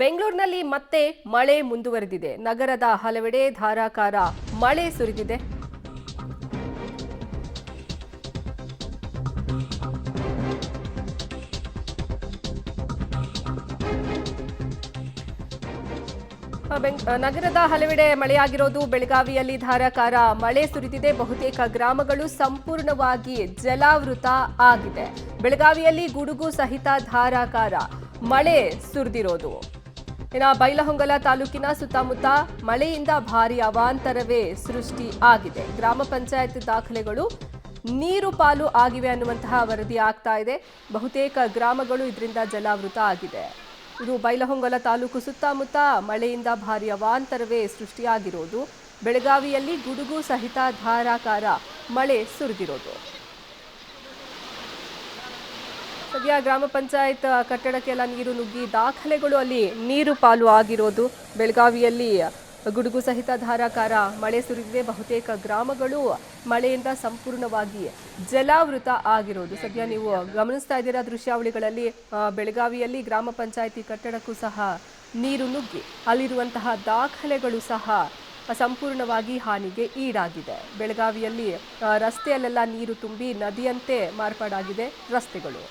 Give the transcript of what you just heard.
ಬೆಂಗಳೂರಿನಲ್ಲಿ ಮತ್ತೆ ಮಳೆ ಮುಂದುವರೆದಿದೆ. ನಗರದ ಹಲವೆಡೆ ಧಾರಾಕಾರ ಮಳೆ ಸುರಿದಿದೆ. ನಗರದ ಹಲವೆಡೆ ಮಳೆಯಾಗಿರೋದು. ಬೆಳಗಾವಿಯಲ್ಲಿ ಧಾರಾಕಾರ ಮಳೆ ಸುರಿದಿದೆ. ಬಹುತೇಕ ಗ್ರಾಮಗಳು ಸಂಪೂರ್ಣವಾಗಿ ಜಲಾವೃತ ಆಗಿದೆ. ಬೆಳಗಾವಿಯಲ್ಲಿ ಗುಡುಗು ಸಹಿತ ಧಾರಾಕಾರ ಮಳೆ ಸುರಿದಿರೋದು. ಇನ್ನು ಬೈಲಹೊಂಗಲ ತಾಲೂಕಿನ ಸುತ್ತಮುತ್ತ ಮಳೆಯಿಂದ ಭಾರಿ ಅವಾಂತರವೇ ಸೃಷ್ಟಿ ಆಗಿದೆ. ಗ್ರಾಮ ಪಂಚಾಯತ್ ದಾಖಲೆಗಳು ನೀರು ಪಾಲು ಆಗಿವೆ ಅನ್ನುವಂತಹ ವರದಿ ಆಗ್ತಾ ಇದೆ. ಬಹುತೇಕ ಗ್ರಾಮಗಳು ಇದರಿಂದ ಜಲಾವೃತ ಆಗಿದೆ. ಇದು ಬೈಲಹೊಂಗಲ ತಾಲೂಕು ಸುತ್ತಮುತ್ತ ಮಳೆಯಿಂದ ಭಾರಿ ಅವಾಂತರವೇ ಸೃಷ್ಟಿಯಾಗಿರೋದು. ಬೆಳಗಾವಿಯಲ್ಲಿ ಗುಡುಗು ಸಹಿತ ಧಾರಾಕಾರ ಮಳೆ ಸುರಿದಿರೋದು. ಸದ್ಯ ಗ್ರಾಮ ಪಂಚಾಯತ್ ಕಟ್ಟಡಕ್ಕೆಲ್ಲ ನೀರು ನುಗ್ಗಿ ದಾಖಲೆಗಳು ಅಲ್ಲಿ ನೀರು ಪಾಲು ಆಗಿರೋದು. ಬೆಳಗಾವಿಯಲ್ಲಿ ಗುಡುಗು ಸಹಿತ ಧಾರಾಕಾರ ಮಳೆ ಸುರಿದಿದೆ. ಬಹುತೇಕ ಗ್ರಾಮಗಳು ಮಳೆಯಿಂದ ಸಂಪೂರ್ಣವಾಗಿ ಜಲಾವೃತ ಆಗಿರೋದು. ಸದ್ಯ ನೀವು ಗಮನಿಸ್ತಾ ಇದ್ದೀರಾ ದೃಶ್ಯಾವಳಿಗಳಲ್ಲಿ. ಬೆಳಗಾವಿಯಲ್ಲಿ ಗ್ರಾಮ ಪಂಚಾಯತಿ ಕಟ್ಟಡಕ್ಕೂ ಸಹ ನೀರು ನುಗ್ಗಿ ಅಲ್ಲಿರುವಂತಹ ದಾಖಲೆಗಳು ಸಹ ಸಂಪೂರ್ಣವಾಗಿ ಹಾನಿಗೆ ಈಡಾಗಿದೆ. ಬೆಳಗಾವಿಯಲ್ಲಿ ರಸ್ತೆಯಲ್ಲೆಲ್ಲ ನೀರು ತುಂಬಿ ನದಿಯಂತೆ ಮಾರ್ಪಾಡಾಗಿದೆ ರಸ್ತೆಗಳು.